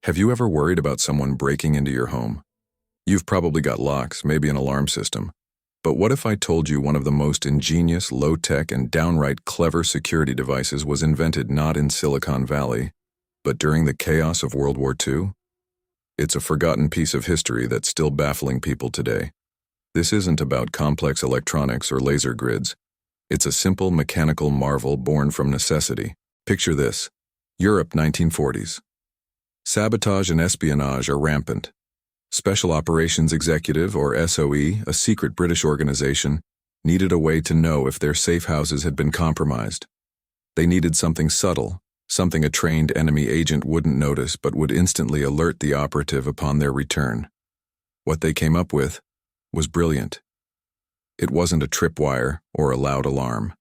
Have you ever worried about someone breaking into your home? You've probably got locks, maybe an alarm system. But what if I told you one of the most ingenious, low-tech, and downright clever security devices was invented not in Silicon Valley, but during the chaos of World War II? It's a forgotten piece of history that's still baffling people today. This isn't about complex electronics or laser grids. It's a simple mechanical marvel born from necessity. Picture this: Europe, 1940s. Sabotage and espionage are rampant. Special Operations Executive, or SOE, a secret British organization, needed a way to know if their safe houses had been compromised. They needed something subtle, something a trained enemy agent wouldn't notice but would instantly alert the operative upon their return. What they came up with was brilliant. It wasn't a tripwire or a loud alarm.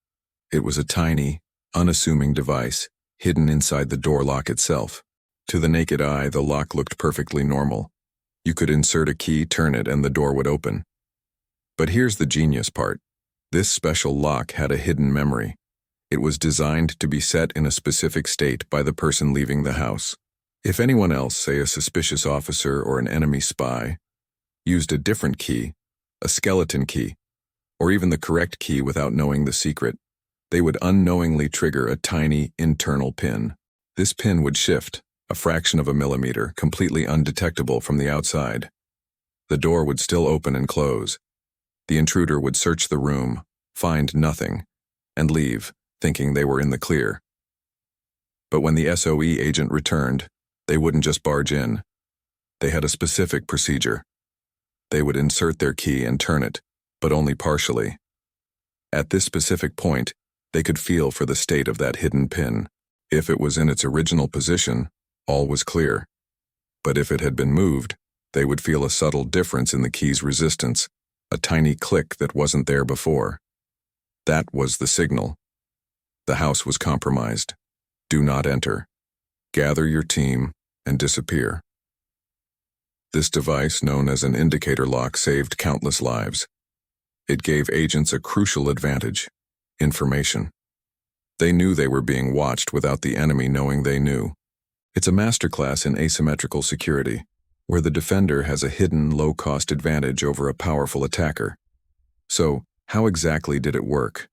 It was a tiny, unassuming device hidden inside the door lock itself. To the naked eye, the lock looked perfectly normal. You could insert a key, turn it, and the door would open. But here's the genius part. This special lock had a hidden memory. It was designed to be set in a specific state by the person leaving the house. If anyone else, say a suspicious officer or an enemy spy, used a different key, a skeleton key, or even the correct key without knowing the secret, they would unknowingly trigger a tiny internal pin. This pin would shift a fraction of a millimeter, completely undetectable from the outside. The door would still open and close. The intruder would search the room, find nothing, and leave, thinking they were in the clear. But when the SOE agent returned, they wouldn't just barge in. They had a specific procedure. They would insert their key and turn it, but only partially. At this specific point, they could feel for the state of that hidden pin. If it was in its original position, all was clear. But if it had been moved, they would feel a subtle difference in the key's resistance, a tiny click that wasn't there before. That was the signal. The house was compromised. Do not enter. Gather your team and disappear. This device, known as an indicator lock, saved countless lives. It gave agents a crucial advantage: information. They knew they were being watched without the enemy knowing they knew. It's a masterclass in asymmetrical security, where the defender has a hidden, low-cost advantage over a powerful attacker. So, how exactly did it work?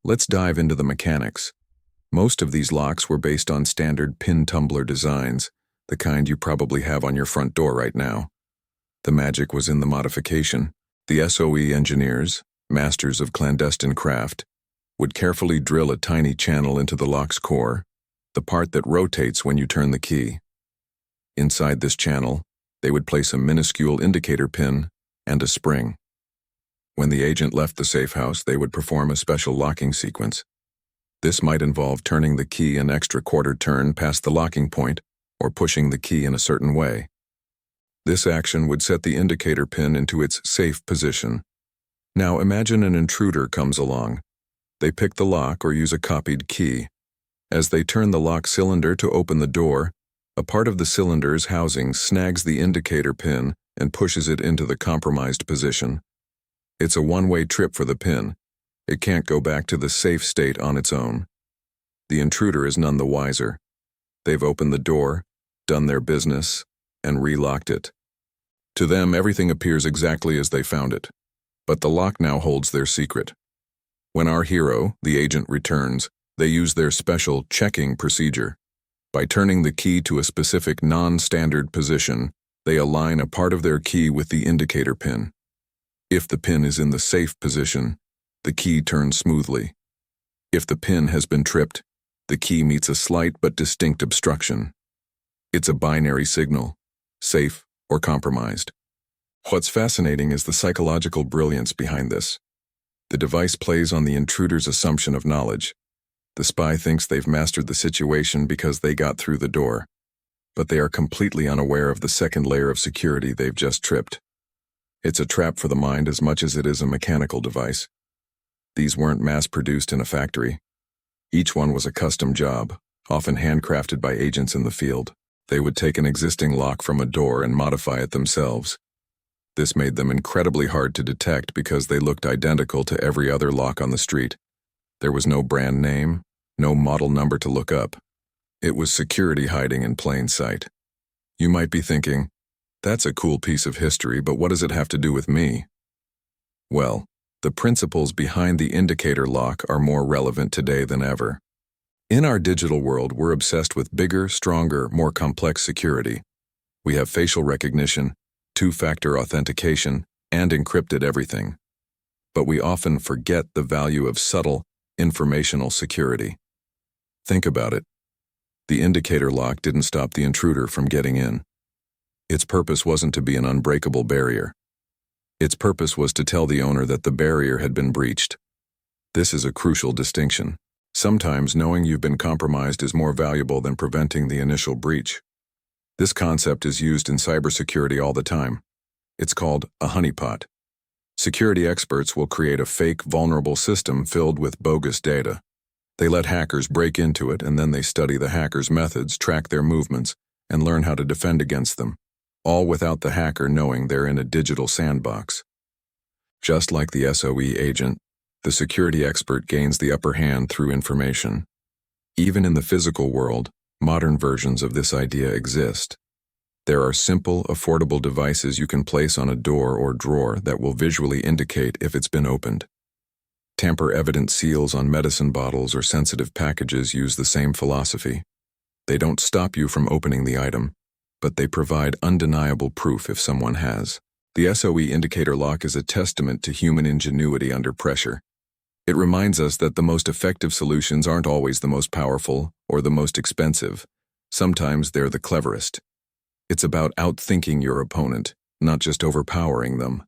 Let's dive into the mechanics. Most of these locks were based on standard pin tumbler designs, the kind you probably have on your front door right now. The magic was in the modification. The SOE engineers, masters of clandestine craft, would carefully drill a tiny channel into the lock's core, the part that rotates when you turn the key. Inside this channel, they would place a minuscule indicator pin and a spring. When the agent left the safe house, they would perform a special locking sequence. This might involve turning the key an extra quarter turn past the locking point or pushing the key in a certain way. This action would set the indicator pin into its safe position. Now imagine an intruder comes along. They pick the lock or use a copied key. As they turn the lock cylinder to open the door, a part of the cylinder's housing snags the indicator pin and pushes it into the compromised position. It's a one-way trip for the pin. It can't go back to the safe state on its own. The intruder is none the wiser. They've opened the door, done their business, and relocked it. To them, everything appears exactly as they found it. But the lock now holds their secret. When our hero, the agent, returns, they use their special checking procedure. By turning the key to a specific non-standard position, they align a part of their key with the indicator pin. If the pin is in the safe position, the key turns smoothly. If the pin has been tripped, the key meets a slight but distinct obstruction. It's a binary signal, safe or compromised. What's fascinating is the psychological brilliance behind this. The device plays on the intruder's assumption of knowledge. The spy thinks they've mastered the situation because they got through the door, but they are completely unaware of the second layer of security they've just tripped. It's a trap for the mind as much as it is a mechanical device. These weren't mass-produced in a factory. Each one was a custom job, often handcrafted by agents in the field. They would take an existing lock from a door and modify it themselves. This made them incredibly hard to detect because they looked identical to every other lock on the street. There was no brand name, no model number to look up. It was security hiding in plain sight. You might be thinking, that's a cool piece of history, but what does it have to do with me? Well, the principles behind the indicator lock are more relevant today than ever. In our digital world, we're obsessed with bigger, stronger, more complex security. We have facial recognition, two-factor authentication, and encrypted everything. But we often forget the value of subtle, informational security. Think about it. The indicator lock didn't stop the intruder from getting in. Its purpose wasn't to be an unbreakable barrier. Its purpose was to tell the owner that the barrier had been breached. This is a crucial distinction. Sometimes knowing you've been compromised is more valuable than preventing the initial breach. This concept is used in cybersecurity all the time. It's called a honeypot. Security experts will create a fake, vulnerable system filled with bogus data. They let hackers break into it, and then they study the hackers' methods, track their movements, and learn how to defend against them, all without the hacker knowing they're in a digital sandbox. Just like the SOE agent, the security expert gains the upper hand through information. Even in the physical world, modern versions of this idea exist. There are simple, affordable devices you can place on a door or drawer that will visually indicate if it's been opened. Tamper-evident seals on medicine bottles or sensitive packages use the same philosophy. They don't stop you from opening the item, but they provide undeniable proof if someone has. The SOE indicator lock is a testament to human ingenuity under pressure. It reminds us that the most effective solutions aren't always the most powerful or the most expensive. Sometimes they're the cleverest. It's about outthinking your opponent, not just overpowering them.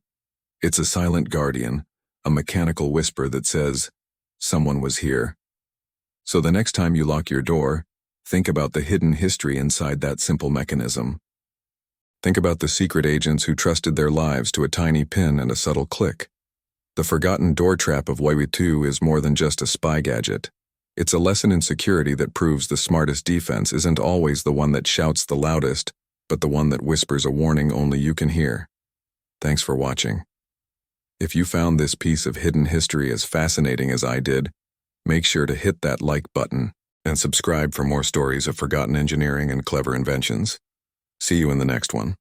It's a silent guardian, a mechanical whisper that says, someone was here. So the next time you lock your door, think about the hidden history inside that simple mechanism. Think about the secret agents who trusted their lives to a tiny pin and a subtle click. The forgotten door trap of WWII is more than just a spy gadget. It's a lesson in security that proves the smartest defense isn't always the one that shouts the loudest, but the one that whispers a warning only you can hear. Thanks for watching. If you found this piece of hidden history as fascinating as I did, make sure to hit that like button and subscribe for more stories of forgotten engineering and clever inventions. See you in the next one.